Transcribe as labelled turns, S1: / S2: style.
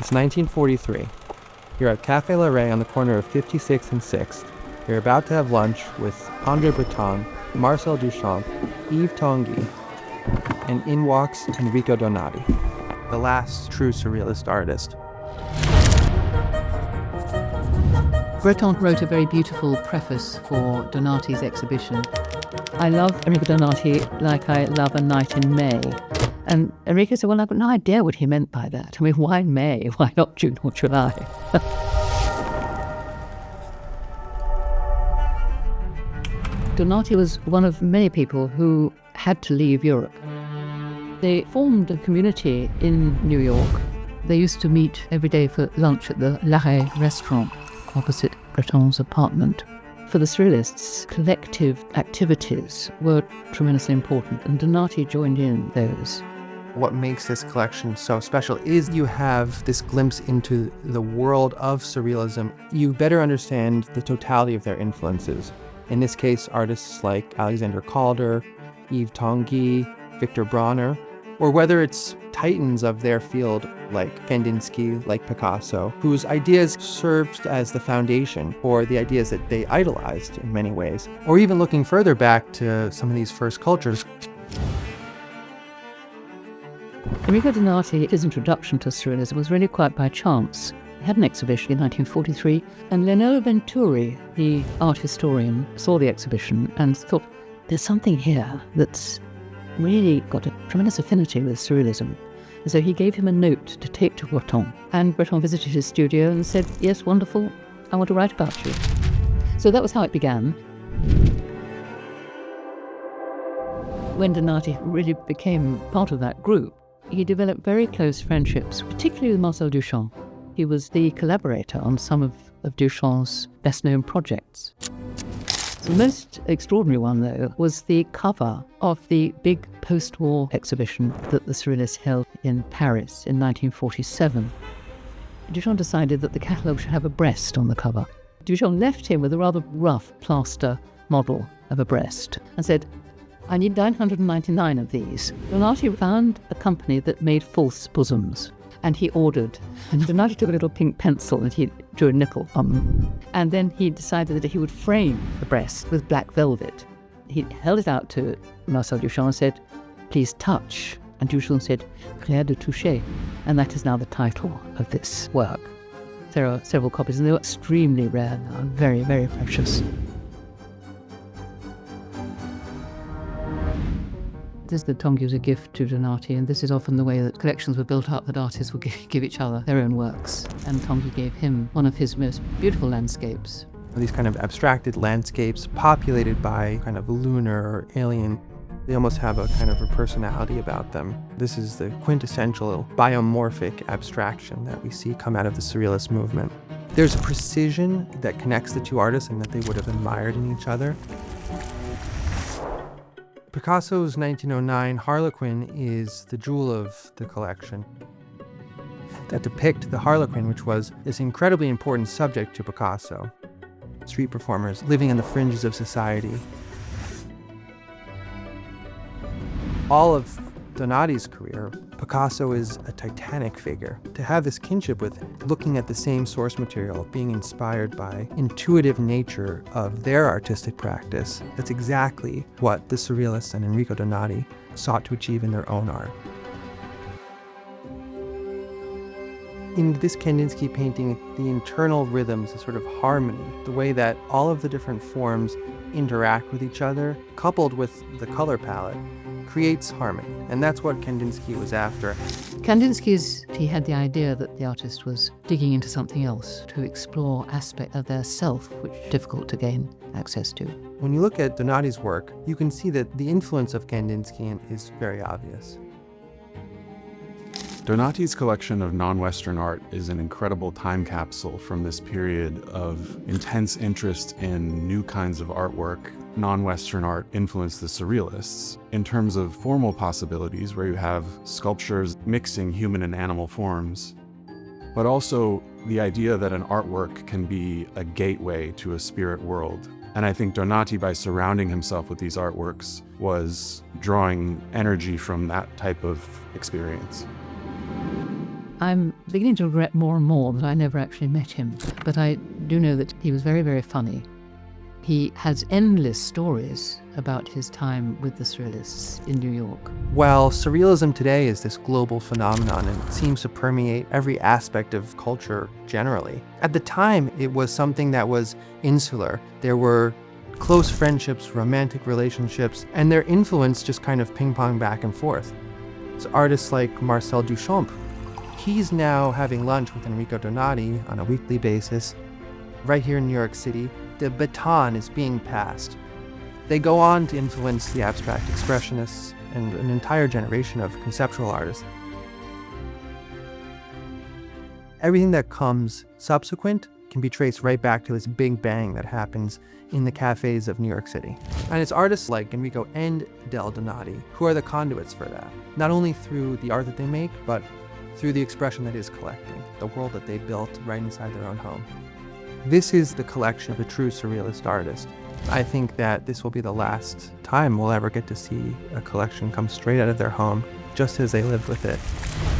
S1: It's 1943. You're at Café La Rae on the corner of 56th and 6th. You're about to have lunch with André Breton, Marcel Duchamp, Yves Tanguy, and in walks Enrico Donati, the last true surrealist artist.
S2: Breton wrote a very beautiful preface for Donati's exhibition. I love Enrico Donati like I love a night in May. And Enrico said, well, I've got no idea what he meant by that. I mean, why May? Why not June or July? Donati was one of many people who had to leave Europe. They formed a community in New York. They used to meet every day for lunch at the La Rae restaurant opposite Breton's apartment. For the surrealists, collective activities were tremendously important, and Donati joined in those.
S1: What makes this collection so special is you have this glimpse into the world of surrealism. You better understand the totality of their influences. In this case, artists like Alexander Calder, Yves Tanguy, Victor Bronner, or whether it's titans of their field like Kandinsky, like Picasso, whose ideas served as the foundation for the ideas that they idolized in many ways, or even looking further back to some of these first cultures.
S2: Enrico Donati, his introduction to surrealism was really quite by chance. He had an exhibition in 1943, and Leonardo Venturi, the art historian, saw the exhibition and thought, there's something here that's really got a tremendous affinity with surrealism. And so he gave him a note to take to Breton. And Breton visited his studio and said, yes, wonderful, I want to write about you. So that was how it began. When Donati really became part of that group, he developed very close friendships, particularly with Marcel Duchamp. He was the collaborator on some of Duchamp's best-known projects. The most extraordinary one, though, was the cover of the big post-war exhibition that the Surrealists held in Paris in 1947. Duchamp decided that the catalogue should have a breast on the cover. Duchamp left him with a rather rough plaster model of a breast and said, I need 999 of these. Donati found a company that made false bosoms, and he ordered. And Donati took a little pink pencil and he drew a nickel on them. And then he decided that he would frame the breast with black velvet. He held it out to Marcel Duchamp and said, please touch. And Duchamp said, Rien de toucher. And that is now the title of this work. There are several copies, and they were extremely rare now, very, very precious. This the Tanguy was a gift to Donati, and this is often the way that collections were built up, that artists would give each other their own works. And Tanguy gave him one of his most beautiful landscapes.
S1: These kind of abstracted landscapes populated by kind of lunar or alien. They almost have a kind of a personality about them. This is the quintessential biomorphic abstraction that we see come out of the Surrealist movement. There's a precision that connects the two artists and that they would have admired in each other. Picasso's 1909 Harlequin is the jewel of the collection. That depict the Harlequin, which was this incredibly important subject to Picasso. Street performers living on the fringes of society. All of Donati's career, Picasso is a titanic figure. To have this kinship with looking at the same source material, being inspired by intuitive nature of their artistic practice, that's exactly what the Surrealists and Enrico Donati sought to achieve in their own art. In this Kandinsky painting, the internal rhythms, the sort of harmony, the way that all of the different forms interact with each other, coupled with the color palette, creates harmony. And that's what Kandinsky was after.
S2: He had the idea that the artist was digging into something else to explore aspects of their self, which is difficult to gain access to.
S1: When you look at Donati's work, you can see that the influence of Kandinsky is very obvious.
S3: Donati's collection of non-Western art is an incredible time capsule from this period of intense interest in new kinds of artwork. Non-Western art influenced the Surrealists in terms of formal possibilities, where you have sculptures mixing human and animal forms, but also the idea that an artwork can be a gateway to a spirit world. And I think Donati, by surrounding himself with these artworks, was drawing energy from that type of experience.
S2: I'm beginning to regret more and more that I never actually met him, but I do know that he was very, very funny. He has endless stories about his time with the Surrealists in New York.
S1: While surrealism today is this global phenomenon and it seems to permeate every aspect of culture generally, at the time it was something that was insular. There were close friendships, romantic relationships, and their influence just kind of ping-pong back and forth. So artists like Marcel Duchamp, he's now having lunch with Enrico Donati on a weekly basis. Right here in New York City, the baton is being passed. They go on to influence the abstract expressionists and an entire generation of conceptual artists. Everything that comes subsequent can be traced right back to this big bang that happens in the cafés of New York City. And it's artists like Enrico and Del Donati who are the conduits for that, not only through the art that they make, but through the expression that is collecting, the world that they built right inside their own home. This is the collection of a true surrealist artist. I think that this will be the last time we'll ever get to see a collection come straight out of their home, just as they lived with it.